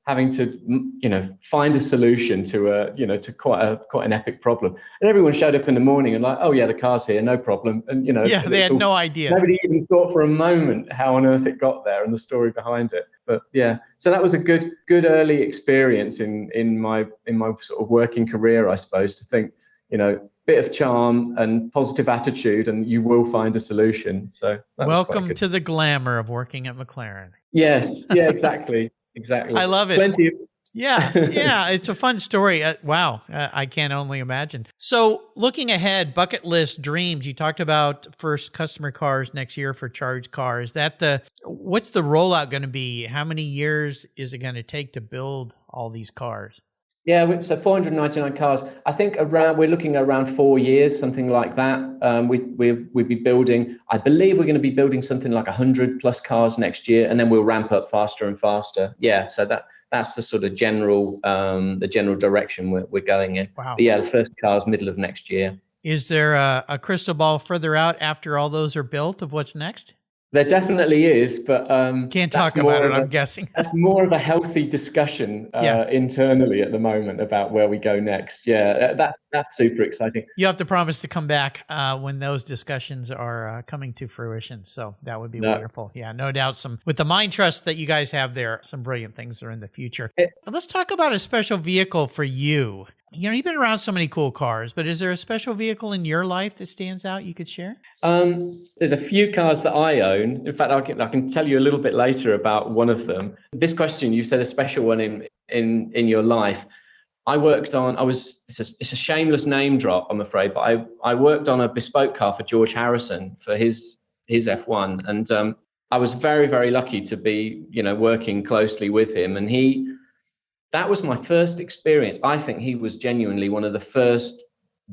having to find a solution to quite an epic problem. And everyone showed up in the morning and like, oh yeah, the car's here, no problem. And they had no idea. Nobody even thought for a moment how on earth it got there and the story behind it. But yeah, so that was a good early experience in my sort of working career, I suppose, to think, bit of charm and positive attitude and you will find a solution. So welcome to the glamour of working at McLaren. Yes, yeah, exactly. Exactly. I love it. Plenty of Yeah, it's a fun story. Wow, I can't only imagine. So looking ahead, bucket list dreams, you talked about first customer cars next year for Charge Car. Is that what's the rollout going to be? How many years is it going to take to build all these cars? Yeah, so 499 cars. I think we're looking at around 4 years, something like that. We'll be building, I believe we're going to be building something like 100 plus cars next year, and then we'll ramp up faster and faster. Yeah, so that's the sort of general direction we're going in. Wow. But yeah, the first car's middle of next year. Is there a crystal ball further out after all those are built of what's next? There definitely is, but can't talk about it, I'm guessing. That's more of a healthy discussion internally at the moment about where we go next. Yeah, that's super exciting. You have to promise to come back when those discussions are coming to fruition. So that would be wonderful. Yeah, no doubt. With the mind trust that you guys have there, some brilliant things are in the future. Let's talk about a special vehicle for you. You've been around so many cool cars, but is there a special vehicle in your life that stands out you could share? There's a few cars that I own. In fact, I can tell you a little bit later about one of them. This question, you said a special one in your life. It's a shameless name drop, I'm afraid, but I worked on a bespoke car for George Harrison for his F1. And I was very, very lucky to be, working closely with him. And that was my first experience. I think he was genuinely one of the first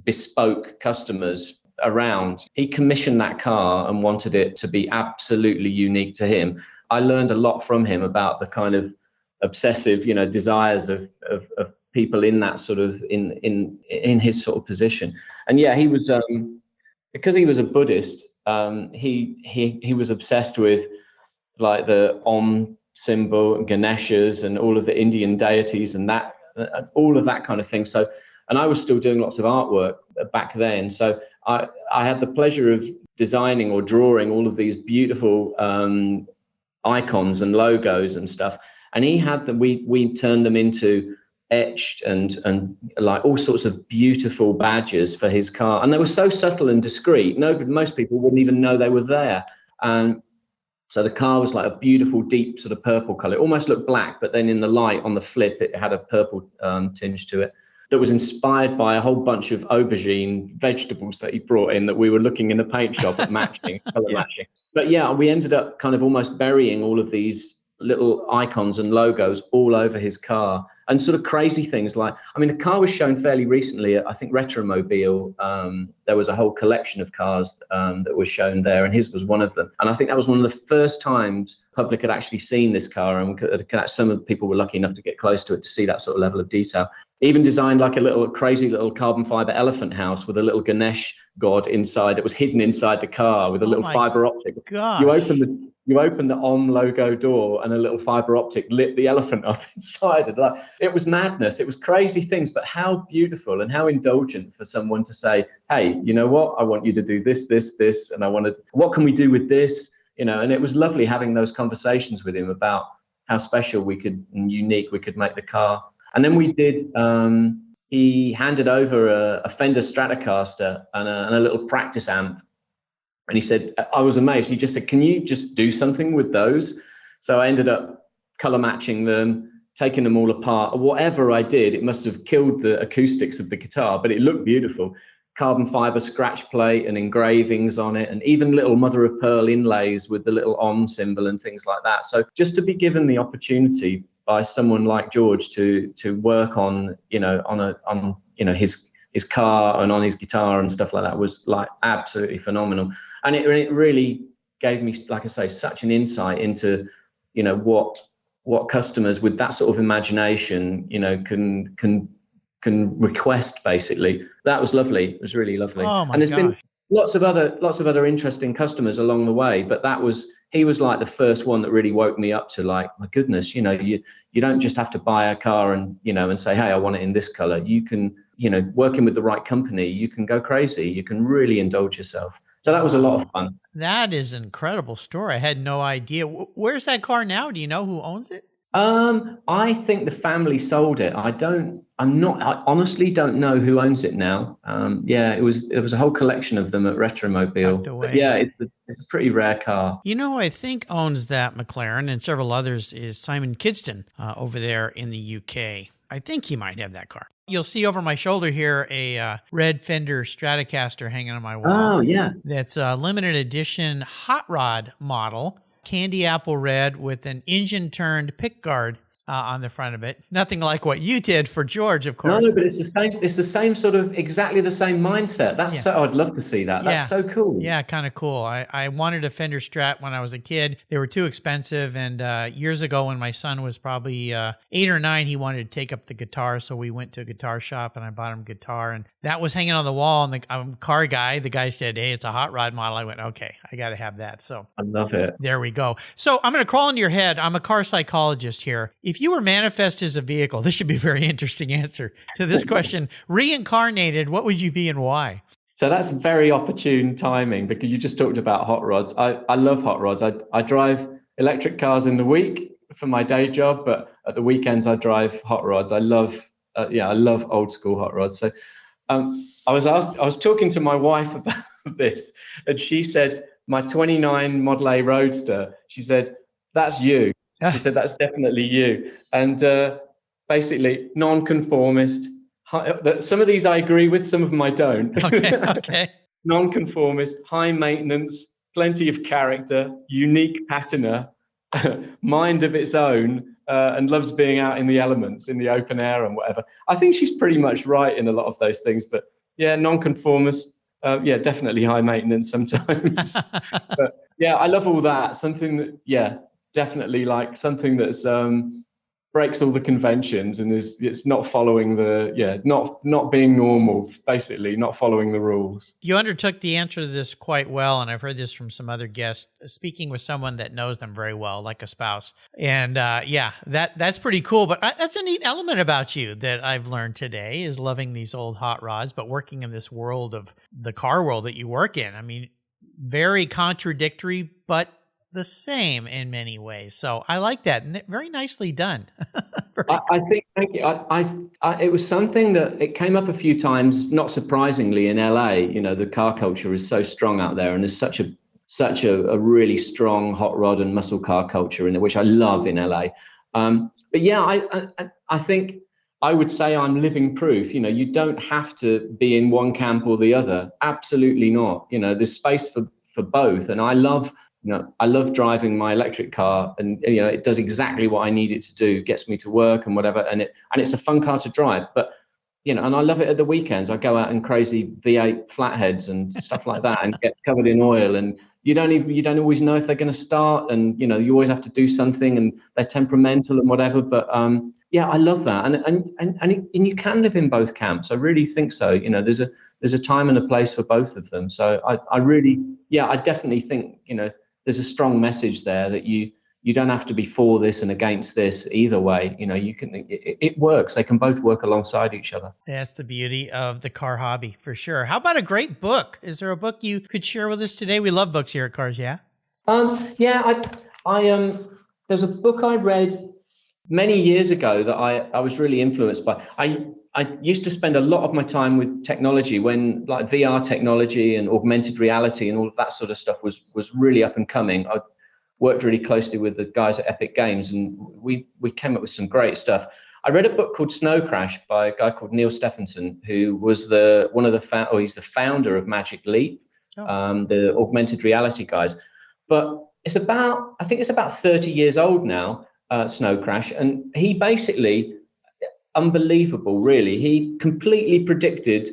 bespoke customers around. He commissioned that car and wanted it to be absolutely unique to him. I learned a lot from him about the kind of obsessive, desires of people in that sort of in his sort of position. And yeah, he was because he was a Buddhist. He was obsessed with like the Om symbol and Ganeshas and all of the Indian deities and that all of that kind of thing. So, and I was still doing lots of artwork back then. So I had the pleasure of designing or drawing all of these beautiful icons and logos and stuff. And he had them. We turned them into etched and like all sorts of beautiful badges for his car. And they were so subtle and discreet. Most people wouldn't even know they were there. So the car was like a beautiful, deep sort of purple color. It almost looked black, but then in the light on the flip, it had a purple tinge to it that was inspired by a whole bunch of aubergine vegetables that he brought in that we were looking in the paint shop at matching, color matching. But yeah, we ended up kind of almost burying all of these little icons and logos all over his car. And sort of crazy things like, the car was shown fairly recently at, I think, Retromobile. There was a whole collection of cars that was shown there, and his was one of them. And I think that was one of the first times public had actually seen this car, and some of the people were lucky enough to get close to it to see that sort of level of detail. Even designed like a little crazy little carbon fiber elephant house with a little Ganesh god inside that was hidden inside the car with a little fiber optic. Gosh. You open the Om logo door and a little fiber optic lit the elephant up inside. It was madness. It was crazy things, but how beautiful and how indulgent for someone to say, hey, you know what? I want you to do this, and what can we do with this? And it was lovely having those conversations with him about how special and unique we could make the car. And then we did, he handed over a Fender Stratocaster and a little practice amp. And he said, I was amazed. He just said, can you just do something with those? So I ended up color matching them, taking them all apart. Whatever I did, it must have killed the acoustics of the guitar, but it looked beautiful. Carbon fiber scratch plate and engravings on it, and even little mother of pearl inlays with the little Om symbol and things like that. So just to be given the opportunity by someone like George to work on his car and on his guitar and stuff like that was like absolutely phenomenal. And it really gave me, like I say, such an insight into, what customers with that sort of imagination, can request. Basically, that was lovely. It was really lovely. Oh my And there's been gosh. lots of other interesting customers along the way, but he was like the first one that really woke me up to, like, my goodness, you don't just have to buy a car and say, hey, I want it in this color. You can, working with the right company, you can go crazy. You can really indulge yourself. So that was a lot of fun. That is an incredible story. I had no idea. Where's that car now? Do you know who owns it? I think the family sold it. I honestly don't know who owns it now. Yeah, it was a whole collection of them at Tucked away. Retromobile. But yeah, it's a pretty rare car. I think owns that McLaren and several others is Simon Kidston over there in the UK. I think he might have that car. You'll see over my shoulder here a red Fender Stratocaster hanging on my wall. Oh, yeah. That's a limited edition hot rod model, candy apple red with an engine-turned pickguard on the front of it. Nothing like what you did for George, of course. No, but it's the same. It's the same sort of, exactly the same mindset. I'd love to see that. That's so cool. Yeah, kind of cool. I wanted a Fender Strat when I was a kid. They were too expensive, and years ago when my son was probably 8 or 9, he wanted to take up the guitar, so we went to a guitar shop and I bought him a guitar, and that was hanging on the wall. And I'm a car guy. The guy said, "Hey, it's a hot rod model." I went, "Okay, I got to have that." So I love it. There we go. So I'm going to crawl into your head. I'm a car psychologist here. If you were manifest as a vehicle, this should be a very interesting answer to this question. Reincarnated, what would you be and why? So that's very opportune timing, because you just talked about hot rods. I love hot rods. I drive electric cars in the week for my day job, but at the weekends I drive hot rods. I love old school hot rods. So I was talking to my wife about this, and she said, my 29 Model A Roadster, she said, that's you. She said, that's definitely you. And basically, non-conformist. Some of these I agree with, some of them I don't. Okay. Non-conformist, high maintenance, plenty of character, unique patterner, mind of its own, and loves being out in the elements, in the open air and whatever. I think she's pretty much right in a lot of those things. But yeah, non-conformist. Definitely high maintenance sometimes. But yeah, I love all that. Something that, definitely like something that's breaks all the conventions and it's not following not being normal, basically, not following the rules. You undertook the answer to this quite well, and I've heard this from some other guests, speaking with someone that knows them very well, like a spouse. And that's pretty cool. But that's a neat element about you that I've learned today, is loving these old hot rods, but working in this world of the car world that you work in. I mean, very contradictory, but the same in many ways. So I like that. Very nicely done. I think, thank you. It was something that it came up a few times, not surprisingly, in LA. The car culture is so strong out there, and there's such a really strong hot rod and muscle car culture in it, which I love in LA. But yeah, I think I would say I'm living proof. You don't have to be in one camp or the other. Absolutely not. There's space for both, and I love driving my electric car, and it does exactly what I need it to do, gets me to work and whatever, and it's a fun car to drive. But and I love it at the weekends. I go out in crazy V8 flatheads and stuff like that, and get covered in oil, and you don't always know if they're going to start, and you always have to do something, and they're temperamental and whatever. But I love that, and you can live in both camps. I really think so. There's a time and a place for both of them. So I definitely think there's a strong message there that you don't have to be for this and against this either way. It works. They can both work alongside each other. That's the beauty of the car hobby, for sure. How about a great book? Is there a book you could share with us today? We love books here at Cars Yeah. There's a book I read many years ago that I was really influenced by. I used to spend a lot of my time with technology when, like, VR technology and augmented reality and all of that sort of stuff was really up and coming. I worked really closely with the guys at Epic Games, and we came up with some great stuff. I read a book called Snow Crash by a guy called Neil Stephenson, who was he's the founder of Magic Leap, the augmented reality guys. But I think it's about 30 years old now, Snow Crash, and he basically, unbelievable, really. He completely predicted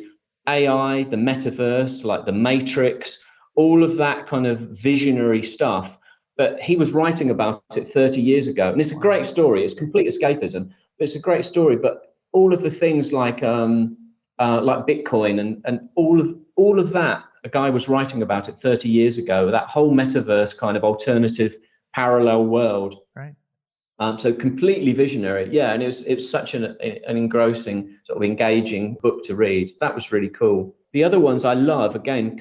AI, the metaverse, like the Matrix, all of that kind of visionary stuff. But he was writing about it 30 years ago. And it's a great story. It's complete escapism, but it's a great story. But all of the things like Bitcoin and all of that, a guy was writing about it 30 years ago, that whole metaverse kind of alternative parallel world. Right. So completely visionary. Yeah. And it was such an engrossing, sort of engaging book to read. That was really cool. The other ones I love, again,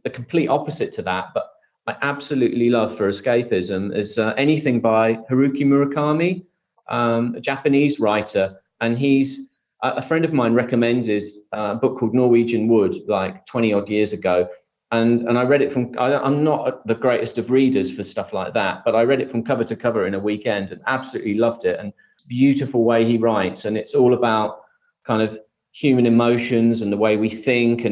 the complete opposite to that, but I absolutely love for escapism is anything by Haruki Murakami, a Japanese writer. And he's a friend of mine recommended a book called Norwegian Wood like 20 odd years ago. And I read it I'm not the greatest of readers for stuff like that, but I read it from cover to cover in a weekend and absolutely loved it. And beautiful way he writes. And it's all about kind of human emotions and the way we think,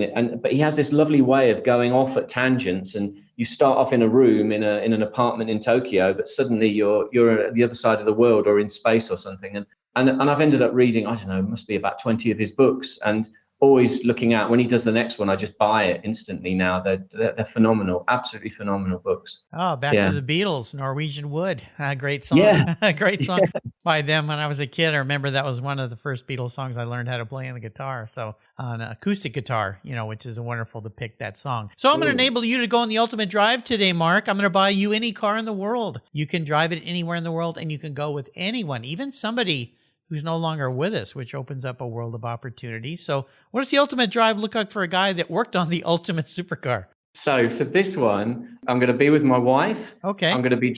but he has this lovely way of going off at tangents, and you start off in a room in an apartment in Tokyo, but suddenly you're at the other side of the world or in space or something, and I've ended up reading, I don't know, it must be about 20 of his books, and always looking out when he does the next one. I just buy it instantly now. They're phenomenal, absolutely phenomenal books. Oh, back to the Beatles, Norwegian Wood. Great song. Yeah. Great song by them when I was a kid. I remember that was one of the first Beatles songs I learned how to play on the guitar. So on acoustic guitar, which is wonderful to pick that song. So I'm going to enable you to go on the ultimate drive today, Mark. I'm going to buy you any car in the world. You can drive it anywhere in the world, and you can go with anyone, even somebody who's no longer with us, which opens up a world of opportunity. So what does the ultimate drive look like for a guy that worked on the ultimate supercar? So for this one, I'm going to be with my wife. Okay. I'm going to be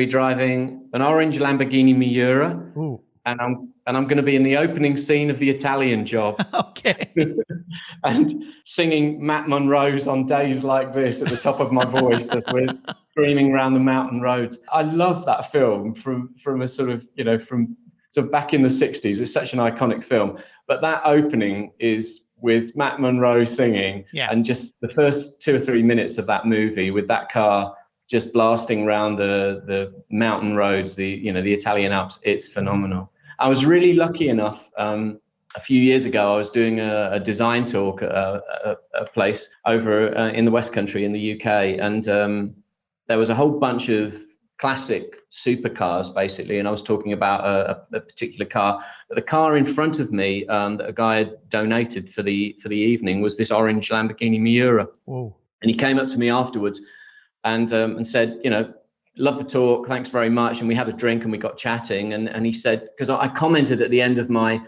driving an orange Lamborghini Miura. Ooh. And I'm going to be in the opening scene of The Italian Job. Okay. And singing Matt Monroe's On Days Like This at the top of my voice as we're screaming around the mountain roads. I love that film from a sort of, from back in the 60s. It's such an iconic film. But that opening is with Matt Monroe singing, and just the first 2 or 3 minutes of that movie with that car just blasting around the mountain roads, the Italian Alps. It's phenomenal. I was really lucky enough. A few years ago, I was doing a design talk at a place over in the West Country in the UK, and there was a whole bunch of classic supercars, basically, and I was talking about a particular car. But the car in front of me that a guy had donated for the evening was this orange Lamborghini Miura. Whoa. And he came up to me afterwards and said, love the talk, thanks very much. And we had a drink and we got chatting, and he said, because I commented at the end of my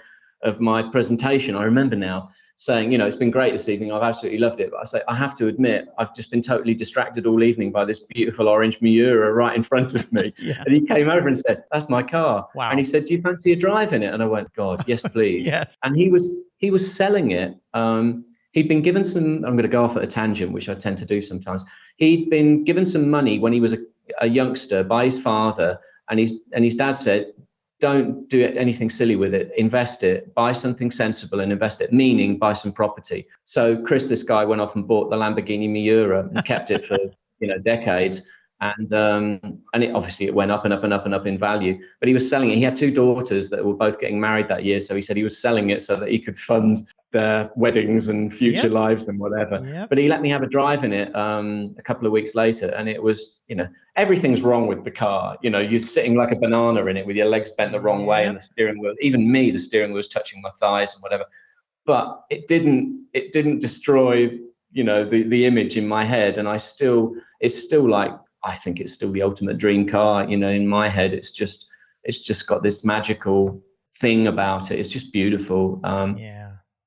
presentation, I remember now, saying, it's been great this evening, I've absolutely loved it, but I say, I have to admit, I've just been totally distracted all evening by this beautiful orange Miura right in front of me. And he came over and said, that's my car. Wow. And he said, do you fancy a drive in it? And I went, God, yes, please. Yes. And he was selling it. He'd been given some, I'm going to go off at a tangent, which I tend to do sometimes. He'd been given some money when he was a youngster by his father, and his dad said, don't do anything silly with it, invest it, buy something sensible and invest it, meaning buy some property. So Chris, this guy, went off and bought the Lamborghini Miura and kept it for decades. And it obviously it went up and up and up and up in value, but he was selling it. He had 2 daughters that were both getting married that year. So he said he was selling it so that he could fund their weddings and future lives and whatever. Yep. But he let me have a drive in it a couple of weeks later, and it was, everything's wrong with the car. You're sitting like a banana in it with your legs bent the wrong way, and the steering wheel, even me, the steering wheel was touching my thighs and whatever. But it didn't destroy, the image in my head. And it's still like, I think it's still the ultimate dream car. In my head, it's just got this magical thing about it. It's just beautiful.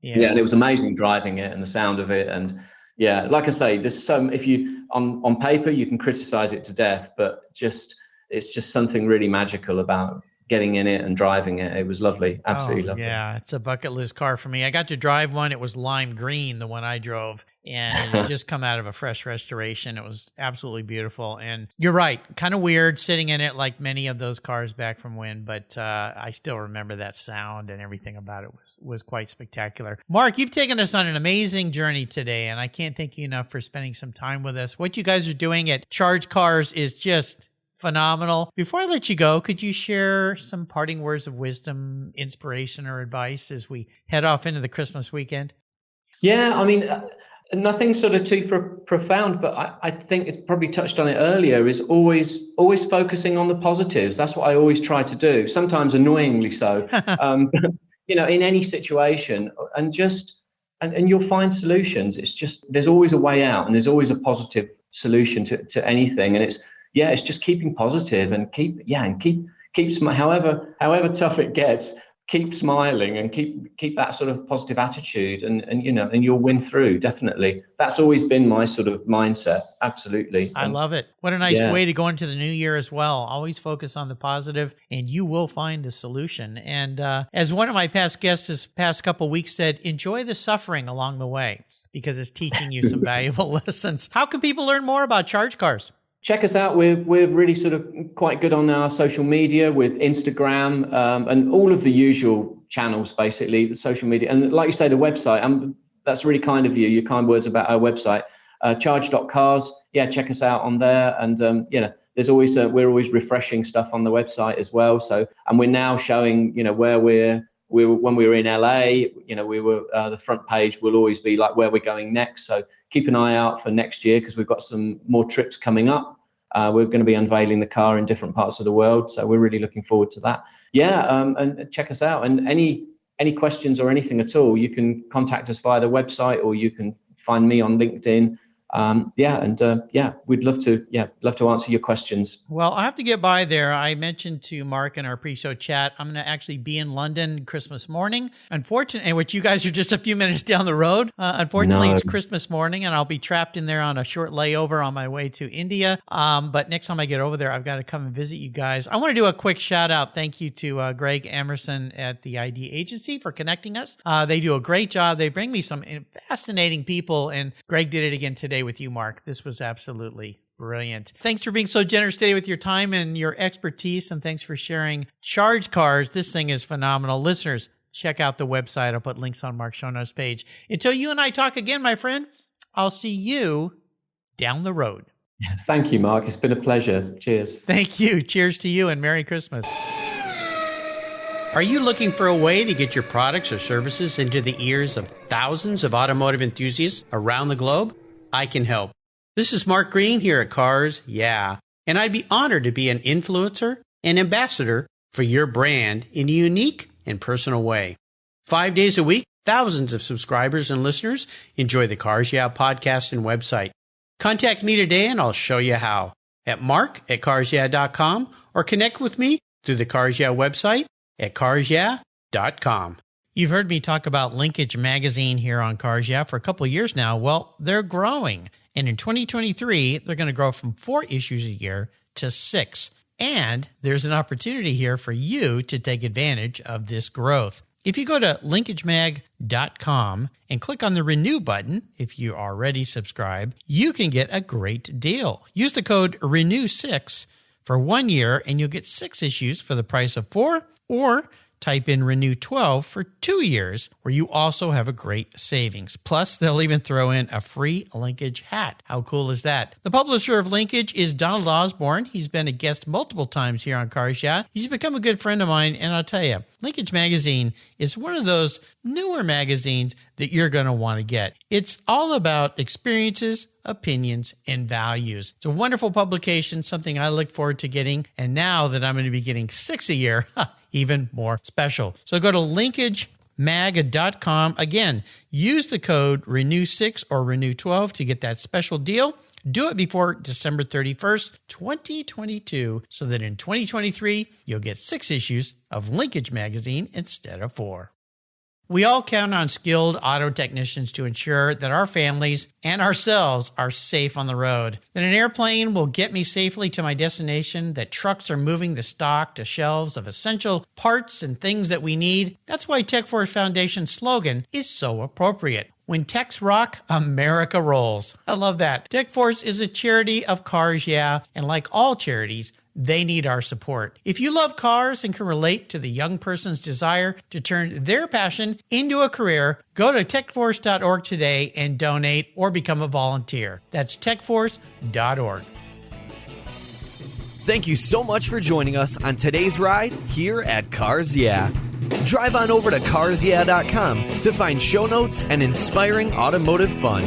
Yeah, and it was amazing driving it and the sound of it. And yeah, like I say, there's some, if you on paper you can criticize it to death, but it's just something really magical about getting in it and driving it. It was lovely, absolutely lovely. Yeah, it's a bucket list car for me. I got to drive one. It was lime green, the one I drove, and it had just come out of a fresh restoration. It was absolutely beautiful. And you're right, kind of weird sitting in it like many of those cars back from when, but I still remember that sound, and everything about it was quite spectacular. Mark, you've taken us on an amazing journey today, and I can't thank you enough for spending some time with us. What you guys are doing at Charge Cars is just phenomenal. Before I let you go, could you share some parting words of wisdom, inspiration, or advice as we head off into the Christmas weekend? Yeah, I mean, Nothing sort of too profound, but I think it's probably touched on it earlier, is always focusing on the positives. That's what I always try to do, sometimes annoyingly so, in any situation, and you'll find solutions. It's just, there's always a way out, and there's always a positive solution to anything. And it's just keeping positive and keep however tough it gets, keep smiling and keep that sort of positive attitude, and you'll win through. Definitely, that's always been my sort of mindset. Absolutely. I love it. What a nice way to go into the new year as well. Always focus on the positive, and you will find a solution. And as one of my past guests this past couple of weeks said, enjoy the suffering along the way, because it's teaching you some valuable lessons. How can people learn more about Charge Cars? Check us out. We're really sort of quite good on our social media with Instagram, and all of the usual channels, basically, the social media. And like you say, the website, that's really kind of you, your kind words about our website, charge.cars. Yeah, check us out on there. And, there's always, we're always refreshing stuff on the website as well. So, and we're now showing, where when we were in LA, we were, the front page will always be like where we're going next. So keep an eye out for next year, because we've got some more trips coming up. We're going to be unveiling the car in different parts of the world. So we're really looking forward to that. Yeah. And check us out. And any questions or anything at all, you can contact us via the website, or you can find me on LinkedIn. We'd love to answer your questions. Well, I have to get by there. I mentioned to Mark in our pre-show chat, I'm going to actually be in London Christmas morning. Unfortunately, which you guys are just a few minutes down the road. Unfortunately, It's Christmas morning, and I'll be trapped in there on a short layover on my way to India. But next time I get over there, I've got to come and visit you guys. I want to do a quick shout out. Thank you to Greg Emerson at the ID Agency for connecting us. They do a great job. They bring me some fascinating people, and Greg did it again today with you, Mark. This was absolutely brilliant. Thanks for being so generous today with your time and your expertise, and thanks for sharing Charge Cars. This thing is phenomenal. Listeners, check out the website. I'll put links on Mark's show notes page. Until you and I talk again, my friend, I'll see you down the road. Thank you, Mark. It's been a pleasure. Cheers. Thank you. Cheers to you, and Merry Christmas. Are you looking for a way to get your products or services into the ears of thousands of automotive enthusiasts around the globe? I can help. This is Mark Green here at Cars Yeah, and I'd be honored to be an influencer and ambassador for your brand in a unique and personal way. 5 days a week, thousands of subscribers and listeners enjoy the Cars Yeah podcast and website. Contact me today and I'll show you how at mark@carsyeah.com, or connect with me through the Cars Yeah website at carsyeah.com. You've heard me talk about Linkage Magazine here on Cars Yeah for a couple of years now. Well, they're growing. And in 2023, they're going to grow from 4 issues a year to 6. And there's an opportunity here for you to take advantage of this growth. If you go to linkagemag.com and click on the Renew button, if you already subscribe, you can get a great deal. Use the code RENEW6 for 1 year, and you'll get 6 issues for the price of 4, or type in Renew 12 for 2 years, where you also have a great savings. Plus, they'll even throw in a free Linkage hat. How cool is that? The publisher of Linkage is Donald Osborne. He's been a guest multiple times here on Cars Yeah. He's become a good friend of mine, and I'll tell you, Linkage Magazine is one of those newer magazines that you're going to want to get. It's all about experiences, opinions, and values. It's a wonderful publication, something I look forward to getting. And now that I'm going to be getting 6 a year, even more special. So go to linkagemag.com. Again, use the code RENEW6 or RENEW12 to get that special deal. Do it before December 31st, 2022, so that in 2023, you'll get 6 issues of Linkage Magazine instead of 4. We all count on skilled auto technicians to ensure that our families and ourselves are safe on the road, that an airplane will get me safely to my destination, that trucks are moving the stock to shelves of essential parts and things that we need. That's why TechForce Foundation's slogan is so appropriate. When techs rock, America rolls. I love that. TechForce is a charity of Cars Yeah, and like all charities, they need our support. If you love cars and can relate to the young person's desire to turn their passion into a career, go to techforce.org today and donate or become a volunteer. That's techforce.org. Thank you so much for joining us on today's ride here at Cars Yeah. Drive on over to carsyeah.com to find show notes and inspiring automotive fun.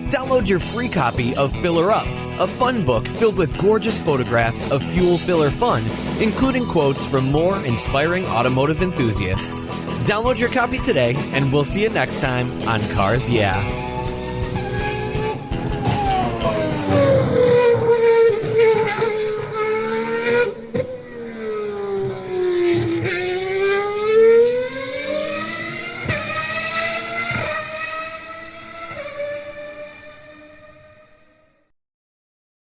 Download your free copy of Filler Up, a fun book filled with gorgeous photographs of fuel filler fun, including quotes from more inspiring automotive enthusiasts. Download your copy today, and we'll see you next time on Cars Yeah!